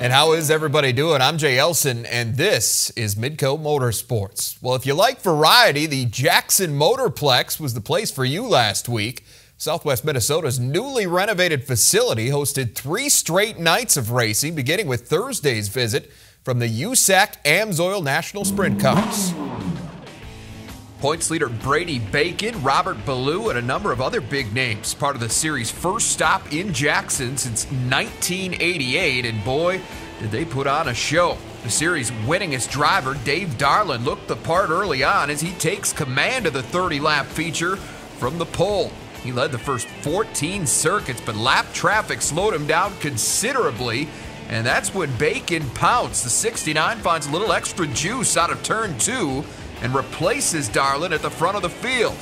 And how is everybody doing? I'm Jay Elson, and this is Midco Motorsports. Well, if you like variety, the Jackson Motorplex was the place for you last week. Southwest Minnesota's newly renovated facility hosted 3 straight nights of racing, beginning with Thursday's visit from the USAC AMSOIL National Sprint Cars. Points leader Brady Bacon, Robert Ballou, and a number of other big names, part of the series' first stop in Jackson since 1988, and boy, did they put on a show. The series' winningest driver, Dave Darland, looked the part early on as he takes command of the 30-lap feature from the pole. He led the first 14 circuits, but lap traffic slowed him down considerably, and that's when Bacon pounced. The 69 finds a little extra juice out of turn 2 and replaces Darland at the front of the field.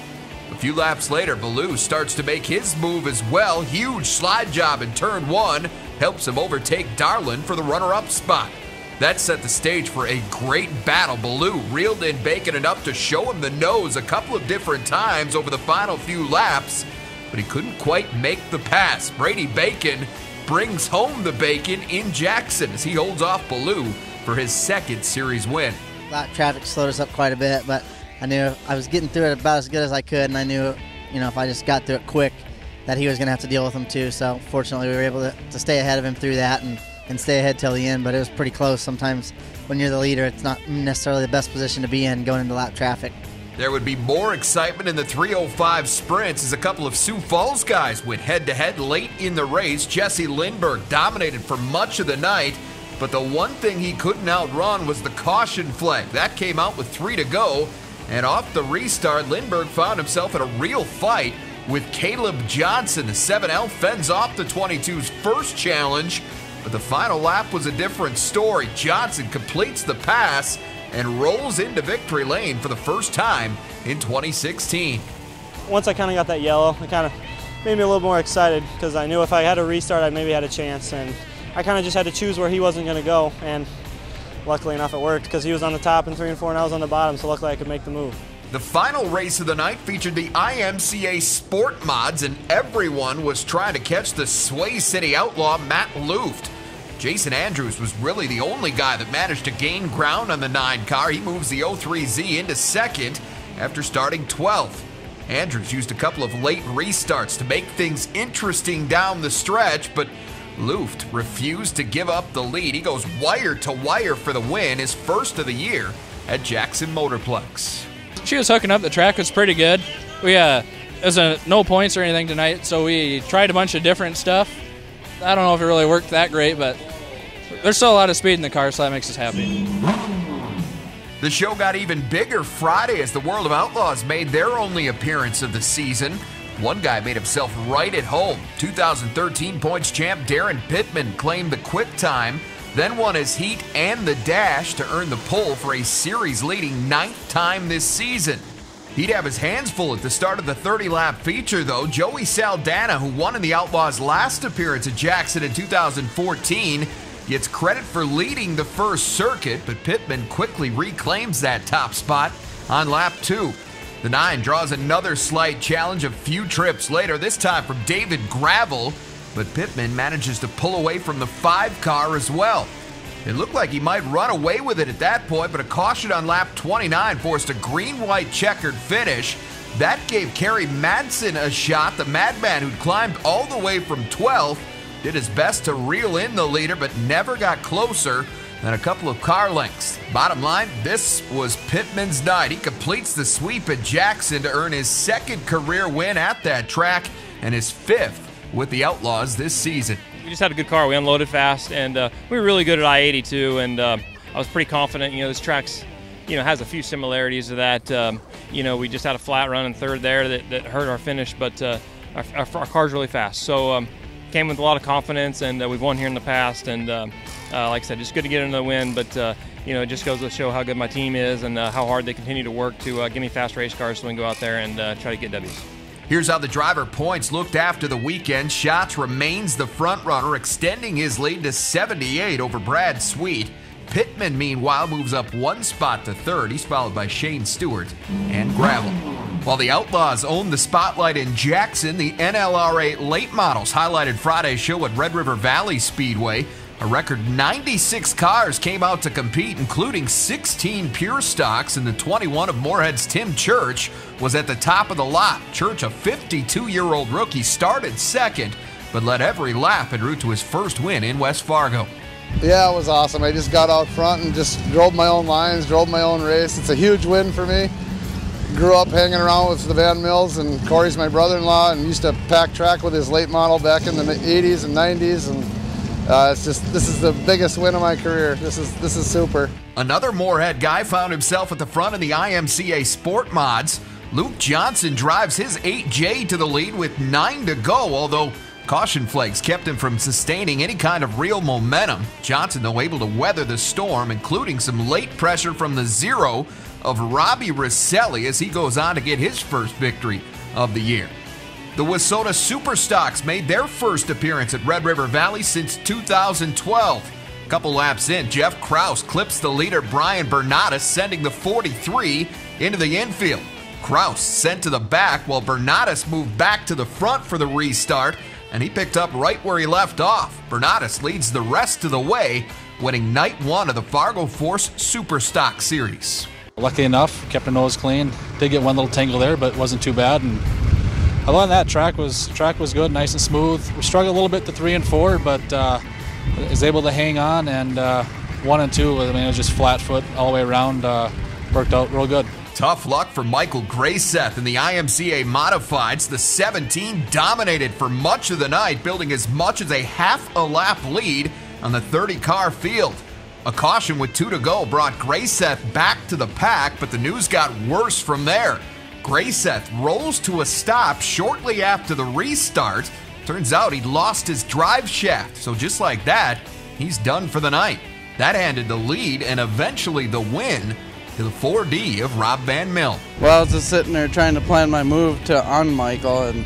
A few laps later, Ballou starts to make his move as well. Huge slide job in turn 1 helps him overtake Darland for the runner-up spot. That set the stage for a great battle. Ballou reeled in Bacon enough to show him the nose a couple of different times over the final few laps, but he couldn't quite make the pass. Brady Bacon brings home the bacon in Jackson as he holds off Ballou for his second series win. Lap traffic slowed us up quite a bit, but I knew I was getting through it about as good as I could, and I knew, if I just got through it quick, that he was going to have to deal with them too. So fortunately, we were able to stay ahead of him through that and stay ahead till the end, but it was pretty close. Sometimes when you're the leader, it's not necessarily the best position to be in going into lap traffic. There would be more excitement in the 305 sprints as a couple of Sioux Falls guys went head-to-head late in the race. Jesse Lindbergh dominated for much of the night, but the one thing he couldn't outrun was the caution flag. That came out with 3 to go, and off the restart, Lindbergh found himself in a real fight with Caleb Johnson. The 7L fends off the 22's first challenge, but the final lap was a different story. Johnson completes the pass and rolls into victory lane for the first time in 2016. Once I kind of got that yellow, it kind of made me a little more excited because I knew if I had a restart, I maybe had a chance, and I kind of just had to choose where he wasn't going to go, and luckily enough it worked because he was on the top in 3 and 4 and I was on the bottom, so luckily I could make the move. The final race of the night featured the IMCA Sport Mods, and everyone was trying to catch the Sway City outlaw Matt Luft. Jason Andrews was really the only guy that managed to gain ground on the 9 car. He moves the 03Z into second after starting 12th. Andrews used a couple of late restarts to make things interesting down the stretch, but Luft refused to give up the lead. He goes wire to wire for the win, his first of the year at Jackson Motorplex. She was hooking up. The track was pretty good. It was no points or anything tonight, so we tried a bunch of different stuff. I don't know if it really worked that great, but there's still a lot of speed in the car, so that makes us happy. The show got even bigger Friday as the World of Outlaws made their only appearance of the season. One guy made himself right at home. 2013 points champ Darren Pittman claimed the quick time, then won his heat and the dash to earn the pole for a series-leading 9th time this season. He'd have his hands full at the start of the 30-lap feature, though. Joey Saldana, who won in the Outlaws' last appearance at Jackson in 2014, gets credit for leading the first circuit, but Pittman quickly reclaims that top spot on lap 2. The 9 draws another slight challenge a few trips later, this time from David Gravel, but Pittman manages to pull away from the 5 car as well. It looked like he might run away with it at that point, but a caution on lap 29 forced a green-white checkered finish. That gave Kerry Madsen a shot. The madman, who'd climbed all the way from 12th, did his best to reel in the leader, but never got closer than a couple of car lengths. Bottom line, this was Pittman's night. He completes the sweep at Jackson to earn his 2nd career win at that track and his 5th with the Outlaws this season. We just had a good car. We unloaded fast, and we were really good at I-82, and I was pretty confident. This track's, has a few similarities to that. We just had a flat run in 3rd there that hurt our finish, but our car's really fast. So came with a lot of confidence, and we've won here in the past, and like I said, just good to get another win, but it just goes to show how good my team is and how hard they continue to work to give me fast race cars so we can go out there and try to get W's. Here's how the driver points looked after the weekend. Schatz remains the front runner, extending his lead to 78 over Brad Sweet. Pittman, meanwhile, moves up 1 spot to 3rd. He's followed by Shane Stewart and Gravel. While the Outlaws own the spotlight in Jackson, the NLRA late models highlighted Friday's show at Red River Valley Speedway. A record 96 cars came out to compete, including 16 pure stocks, and the 21 of Moorhead's Tim Church was at the top of the lot. Church, a 52-year-old rookie, started second, but led every lap en route to his first win in West Fargo. Yeah, it was awesome. I just got out front and just drove my own lines, drove my own race. It's a huge win for me. Grew up hanging around with the Van Mills, and Corey's my brother-in-law, and used to pack track with his late model back in the 80s and 90s, and this is the biggest win of my career. This is super. Another Moorhead guy found himself at the front of the IMCA Sport Mods. Luke Johnson drives his 8J to the lead with 9 to go, although caution flags kept him from sustaining any kind of real momentum. Johnson, though, able to weather the storm, including some late pressure from the zero of Robbie Rosselli as he goes on to get his first victory of the year. The Wissota Superstocks made their first appearance at Red River Valley since 2012. A couple laps in, Jeff Kraus clips the leader Brian Bernatus, sending the 43 into the infield. Kraus sent to the back while Bernatus moved back to the front for the restart, and he picked up right where he left off. Bernatus leads the rest of the way, winning night one of the Fargo Force Superstock Series. Lucky enough, kept the nose clean. Did get one little tangle there, but it wasn't too bad. And other than that, track was good, nice and smooth. We struggled a little bit to 3 and 4, but was able to hang on. And 1 and 2, I mean, it was just flat foot all the way around. Worked out real good. Tough luck for Michael Grayseth in the IMCA Modifieds. The 17 dominated for much of the night, building as much as a half a lap lead on the 30-car field. A caution with 2 to go brought Grayseth back to the pack, but the news got worse from there. Grayseth rolls to a stop shortly after the restart. Turns out he'd lost his drive shaft, so just like that, he's done for the night. That handed the lead and eventually the win to the 4D of Rob Van Mill. Well, I was just sitting there trying to plan my move on Michael, and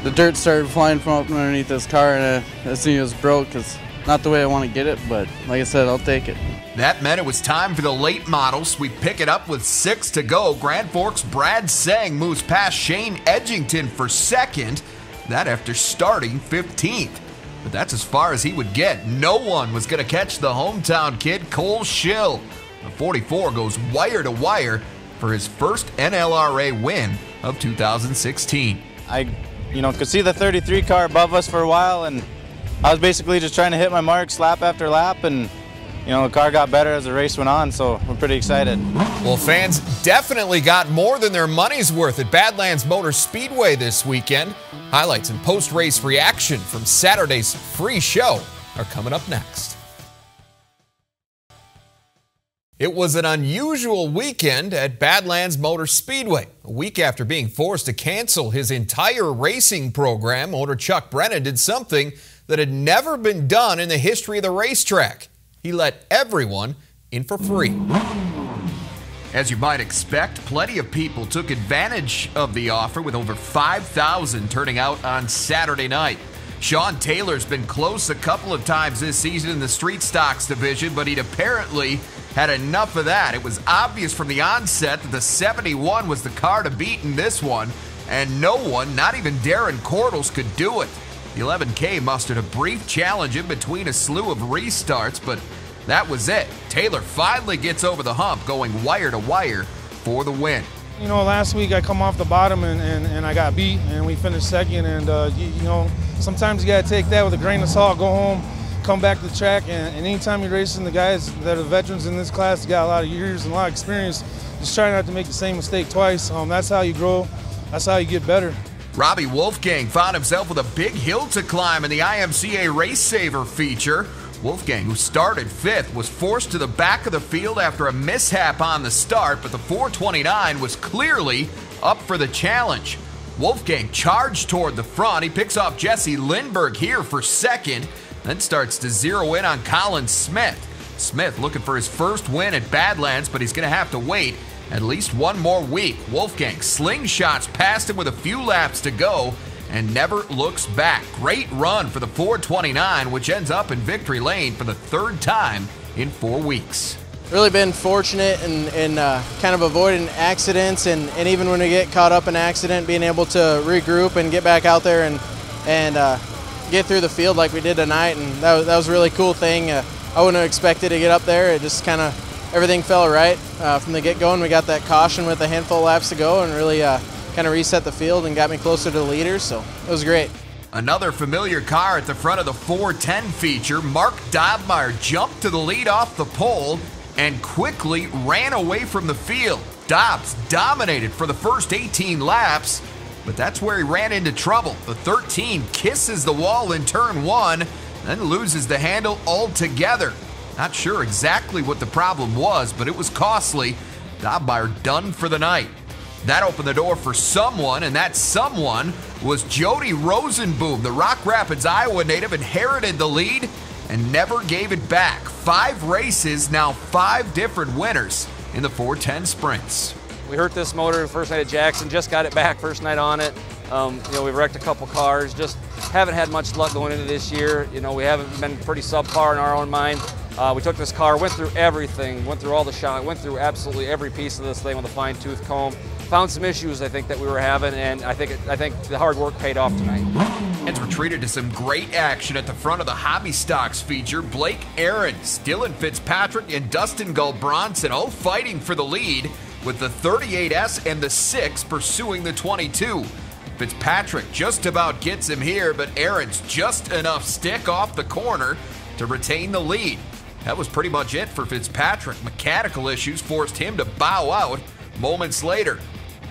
the dirt started flying from up underneath this car, and I seen it was broke. It's not the way I want to get it, but like I said, I'll take it. That meant it was time for the late models. We pick it up with 6 to go. Grand Forks' Brad Sang moves past Shane Edgington for second. That after starting 15th. But that's as far as he would get. No one was going to catch the hometown kid, Cole Schill. The 44 goes wire to wire for his first NLRA win of 2016. I could see the 33 car above us for a while, and I was basically just trying to hit my marks lap after lap, and the car got better as the race went on, so we're pretty excited. Well, fans definitely got more than their money's worth at Badlands Motor Speedway this weekend. Highlights and post-race reaction from Saturday's free show are coming up next. It was an unusual weekend at Badlands Motor Speedway. A week after being forced to cancel his entire racing program, owner Chuck Brennan did something that had never been done in the history of the racetrack. He let everyone in for free. As you might expect, plenty of people took advantage of the offer, with over 5,000 turning out on Saturday night. Sean Taylor's been close a couple of times this season in the street stocks division, but he'd apparently had enough of that. It was obvious from the onset that the 71 was the car to beat in this one, and no one, not even Darren Cordles, could do it. The 11K mustered a brief challenge in between a slew of restarts, but that was it. Taylor finally gets over the hump, going wire to wire for the win. Last week I come off the bottom and I got beat, and we finished second, and sometimes you got to take that with a grain of salt, go home, come back to the track, and anytime you're racing the guys that are veterans in this class, got a lot of years and a lot of experience, just try not to make the same mistake twice. That's how you grow. That's how you get better. Robbie Wolfgang found himself with a big hill to climb in the IMCA Race Saver feature. Wolfgang, who started 5th, was forced to the back of the field after a mishap on the start, but the 429 was clearly up for the challenge. Wolfgang charged toward the front. He picks off Jesse Lindbergh here for second, then starts to zero in on Colin Smith. Smith looking for his first win at Badlands, but he's going to have to wait at least one more week. Wolfgang slingshots past him with a few laps to go and never looks back. Great run for the 429, which ends up in victory lane for the 3rd time in 4 weeks. Really been fortunate in kind of avoiding accidents, and even when we get caught up in an accident, being able to regroup and get back out there and get through the field like we did tonight, and that was a really cool thing. I wouldn't have expected to get up there. It just kind of, everything fell right from the get-go, and we got that caution with a handful of laps to go and really kind of reset the field and got me closer to the leaders, so it was great. Another familiar car at the front of the 410 feature. Mark Dobmeyer jumped to the lead off the pole and quickly ran away from the field. Dobbs dominated for the first 18 laps, but that's where he ran into trouble. The 13 kisses the wall in turn 1, then loses the handle altogether. Not sure exactly what the problem was, but it was costly. Dobmeyer done for the night. That opened the door for someone, and that someone was Jody Rosenboom. The Rock Rapids, Iowa native inherited the lead and never gave it back. 5 races, now 5 different winners in the 410 sprints. We hurt this motor the first night at Jackson, just got it back first night on it. We've wrecked a couple cars, just haven't had much luck going into this year. We haven't been pretty subpar in our own mind. We took this car, went through everything, went through all the shot, went through absolutely every piece of this thing with a fine-tooth comb. Found some issues, I think, that we were having, and I think the hard work paid off tonight. Fans were treated to some great action at the front of the Hobby Stocks feature. Blake Ahrens, Dylan Fitzpatrick, and Dustin Gulbranson all fighting for the lead, with the 38S and the 6 pursuing the 22. Fitzpatrick just about gets him here, but Ahrens just enough stick off the corner to retain the lead. That was pretty much it for Fitzpatrick. Mechanical issues forced him to bow out moments later.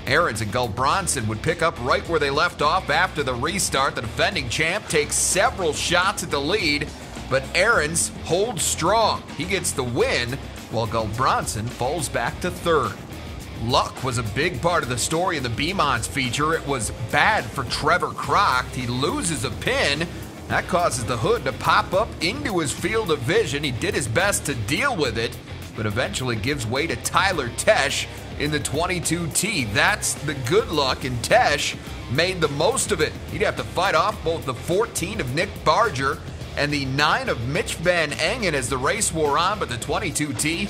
Ahrens and Gulbranson would pick up right where they left off after the restart. The defending champ takes several shots at the lead, but Ahrens holds strong. He gets the win, while Gulbranson falls back to 3rd. Luck was a big part of the story in the Beamons feature. It was bad for Trevor Crocht. He loses a pin. That causes the hood to pop up into his field of vision. He did his best to deal with it, but eventually gives way to Tyler Tesh in the 22T. That's the good luck, and Tesh made the most of it. He'd have to fight off both the 14 of Nick Barger and the 9 of Mitch Van Engen as the race wore on, but the 22T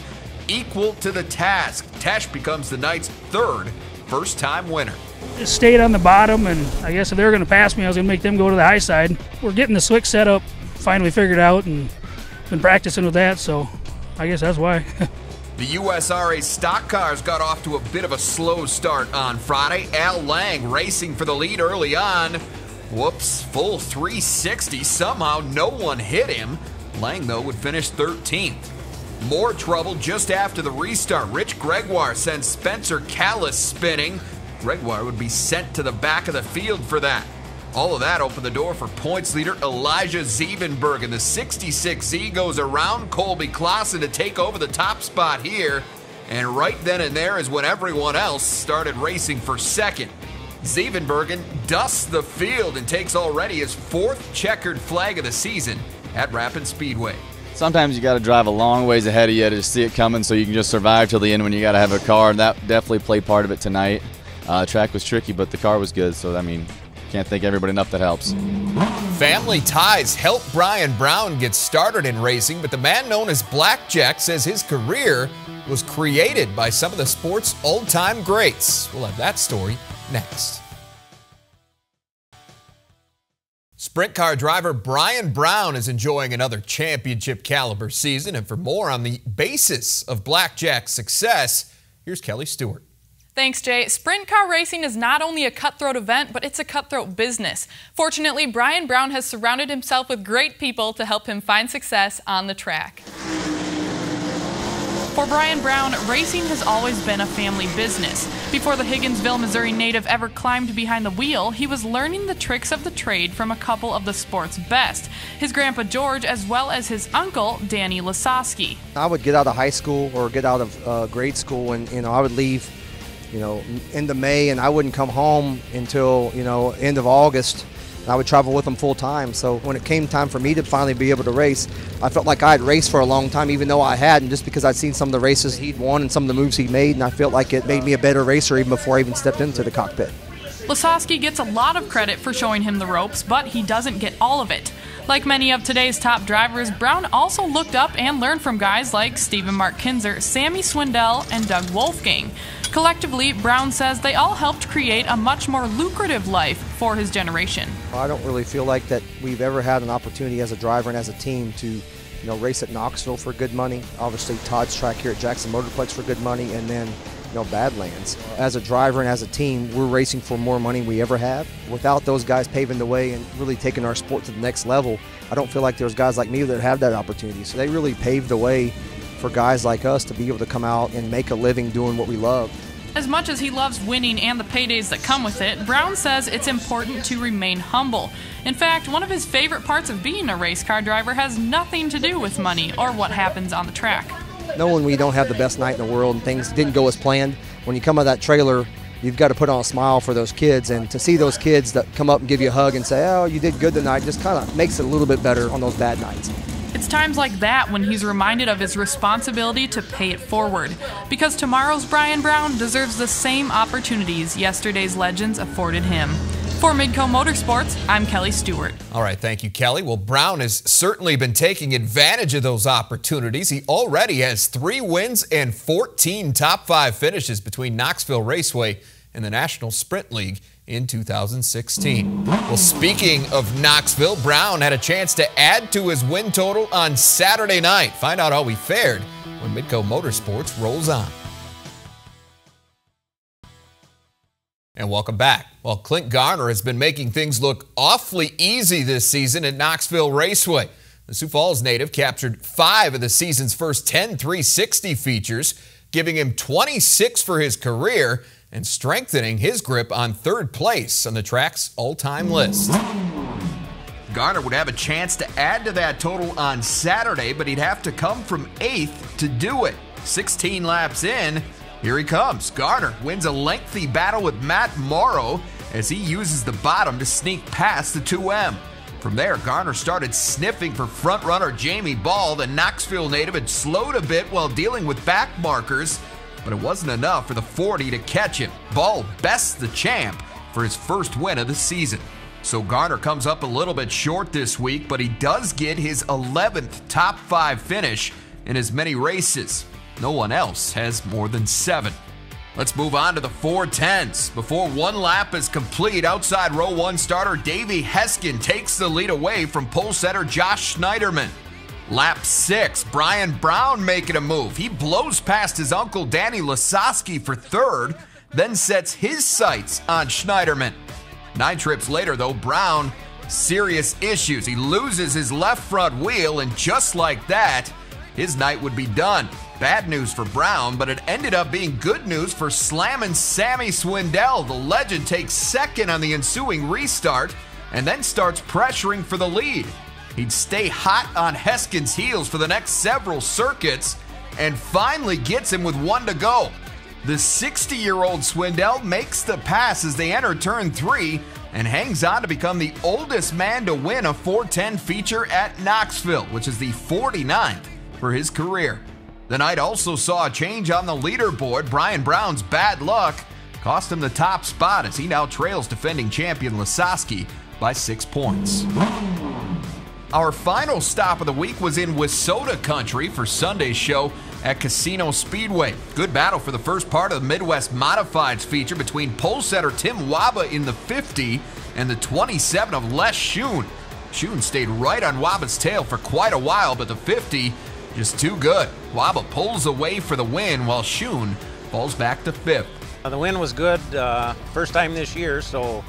equal to the task. Tesh becomes the night's 3rd first-time winner. Just stayed on the bottom, and I guess if they were going to pass me, I was going to make them go to the high side. We're getting the slick setup finally figured out, and been practicing with that, so I guess that's why. The USRA stock cars got off to a bit of a slow start on Friday. Al Lang racing for the lead early on. Whoops, full 360. Somehow no one hit him. Lang, though, would finish 13th. More trouble just after the restart. Rich Gregoire sends Spencer Callis spinning. Gregoire would be sent to the back of the field for that. All of that opened the door for points leader Elijah Ziebenberg, and the 66Z goes around Colby Clausen to take over the top spot here. And right then and there is when everyone else started racing for second. Ziebenbergen dusts the field and takes already his 4th checkered flag of the season at Rapid Speedway. Sometimes you got to drive a long ways ahead of you to see it coming so you can just survive till the end when you got to have a car, and that definitely played part of it tonight. The track was tricky, but the car was good, so I mean, can't thank everybody enough that helps. Family ties helped Brian Brown get started in racing, but the man known as Blackjack says his career was created by some of the sport's all-time greats. We'll have that story next. Sprint car driver Brian Brown is enjoying another championship caliber season, and for more on the basis of Blackjack's success, here's Kelly Stewart. Thanks, Jay. Sprint car racing is not only a cutthroat event, but it's a cutthroat business. Fortunately, Brian Brown has surrounded himself with great people to help him find success on the track. For Brian Brown, racing has always been a family business. Before the Higginsville, Missouri native ever climbed behind the wheel, he was learning the tricks of the trade from a couple of the sport's best, his grandpa George as well as his uncle Danny Lasowski. I would get out of high school or get out of grade school, and I would leave end of May, and I wouldn't come home until end of August. I would travel with them full time. So when it came time for me to finally be able to race, I felt like I had raced for a long time, even though I hadn't, just because I'd seen some of the races he'd won and some of the moves he made, and I felt like it made me a better racer even before I even stepped into the cockpit. Lasowski gets a lot of credit for showing him the ropes, but he doesn't get all of it. Like many of today's top drivers, Brown also looked up and learned from guys like Stephen Mark Kinzer, Sammy Swindell, and Doug Wolfgang. Collectively, Brown says they all helped create a much more lucrative life for his generation. I don't really feel like that we've ever had an opportunity as a driver and as a team to race at Knoxville for good money. Obviously, Todd's track here at Jackson Motorplex for good money, and then Badlands. As a driver and as a team, we're racing for more money we ever have. Without those guys paving the way and really taking our sport to the next level, I don't feel like there's guys like me that have that opportunity. So they really paved the way for guys like us to be able to come out and make a living doing what we love. As much as he loves winning and the paydays that come with it, Brown says it's important to remain humble. In fact, one of his favorite parts of being a race car driver has nothing to do with money or what happens on the track. Knowing we don't have the best night in the world and things didn't go as planned, when you come out of that trailer, you've got to put on a smile for those kids. And to see those kids that come up and give you a hug and say, oh, you did good tonight, just kind of makes it a little bit better on those bad nights. It's times like that when he's reminded of his responsibility to pay it forward. Because tomorrow's Brian Brown deserves the same opportunities yesterday's legends afforded him. For Midco Motorsports, I'm Kelly Stewart. All right, thank you, Kelly. Well, Brown has certainly been taking advantage of those opportunities. He already has 3 wins and 14 top 5 finishes between Knoxville Raceway and the National Sprint League in 2016. Well, speaking of Knoxville, Brown had a chance to add to his win total on Saturday night. Find out how he fared when Midco Motorsports rolls on. And welcome back. Well, Clint Garner has been making things look awfully easy this season at Knoxville Raceway. The Sioux Falls native captured 5 of the season's first 10 360 features, giving him 26 for his career and strengthening his grip on 3rd place on the track's all-time list. Garner would have a chance to add to that total on Saturday, but he'd have to come from 8th to do it. 16 laps in, here he comes. Garner wins a lengthy battle with Matt Morrow as he uses the bottom to sneak past the 2M. From there, Garner started sniffing for front-runner Jamie Ball. The Knoxville native had slowed a bit while dealing with back markers, but it wasn't enough for the 40 to catch him. Ball bests the champ for his first win of the season. So Garner comes up a little bit short this week, but he does get his 11th top 5 finish in as many races. No one else has more than 7. Let's move on to the 410s. Before one lap is complete, outside row 1 starter Davey Heskin takes the lead away from pole setter Josh Schneiderman. Lap 6, Brian Brown making a move. He blows past his uncle Danny Lasowski for 3rd, then sets his sights on Schneiderman. 9 trips later, though, Brown, serious issues. He loses his left front wheel, and just like that, his night would be done. Bad news for Brown, but it ended up being good news for Slammin' Sammy Swindell. The legend takes 2nd on the ensuing restart and then starts pressuring for the lead. He'd stay hot on Heskin's heels for the next several circuits and finally gets him with 1 to go. The 60-year-old Swindell makes the pass as they enter turn 3 and hangs on to become the oldest man to win a 410 feature at Knoxville, which is the 49th for his career. The night also saw a change on the leaderboard. Brian Brown's bad luck cost him the top spot as he now trails defending champion Lasowski by 6 points. Our final stop of the week was in Wissota country for Sunday's show at Casino Speedway. Good battle for the first part of the Midwest Modifieds feature between pole setter Tim Waba in the 50 and the 27 of Les Schoon. Schoon stayed right on Waba's tail for quite a while, but the 50 just too good. Waba pulls away for the win while Schoon falls back to 5th. The win was good, first time this year, so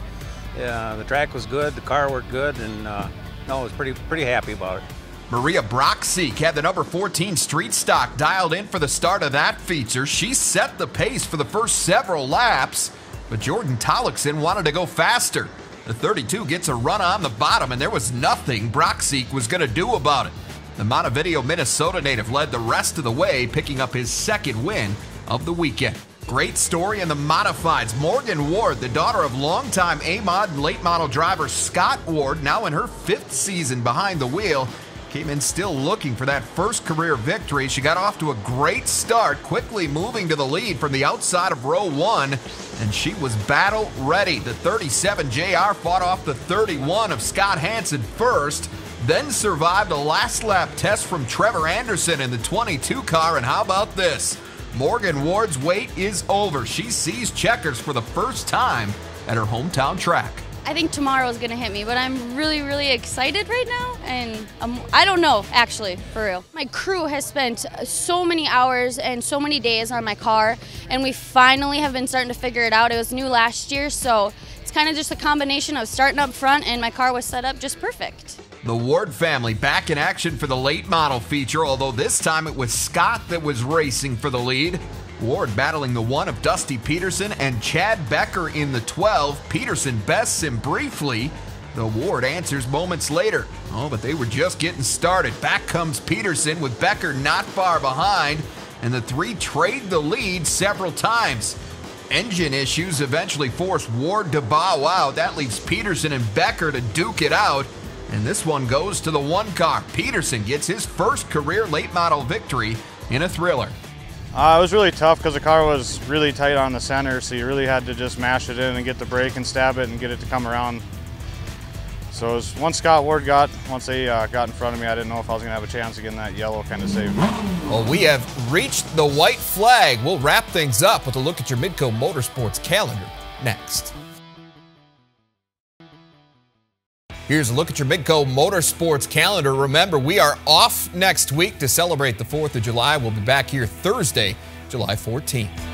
the track was good, the car worked good, and I was pretty happy about it. Maria Brockseek had the number 14 street stock dialed in for the start of that feature. She set the pace for the first several laps, but Jordan Tollickson wanted to go faster. The 32 gets a run on the bottom, and there was nothing Brockseek was going to do about it. The Montevideo, Minnesota native led the rest of the way, picking up his 2nd win of the weekend. Great story in the Modifieds. Morgan Ward, the daughter of longtime A-Mod and late model driver Scott Ward, now in her 5th season behind the wheel, came in still looking for that first career victory. She got off to a great start, quickly moving to the lead from the outside of row 1, and she was battle ready. The 37 JR fought off the 31 of Scott Hansen first, then survived a last lap test from Trevor Anderson in the 22 car, and how about this? Morgan Ward's wait is over. She sees checkers for the first time at her hometown track. I think tomorrow is going to hit me, but I'm really, really excited right now, and I don't know, actually, for real. My crew has spent so many hours and so many days on my car, and we finally have been starting to figure it out. It was new last year, so it's kind of just a combination of starting up front, and my car was set up just perfect. The Ward family back in action for the late model feature, although this time it was Scott that was racing for the lead. Ward battling the 1 of Dusty Peterson and Chad Becker in the 12. Peterson bests him briefly. The Ward answers moments later. Oh, but they were just getting started. Back comes Peterson with Becker not far behind, and the three trade the lead several times. Engine issues eventually force Ward to bow out. That leaves Peterson and Becker to duke it out, and this one goes to the 1 car. Peterson gets his first career late model victory in a thriller. It was really tough because the car was really tight on the center, so you really had to just mash it in and get the brake and stab it and get it to come around. So it was, once Scott Ward got in front of me, I didn't know if I was going to have a chance of getting that yellow, kind of saved me. Well, we have reached the white flag. We'll wrap things up with a look at your Midco Motorsports calendar next. Here's a look at your Midco Motorsports calendar. Remember, we are off next week to celebrate the 4th of July. We'll be back here Thursday, July 14th.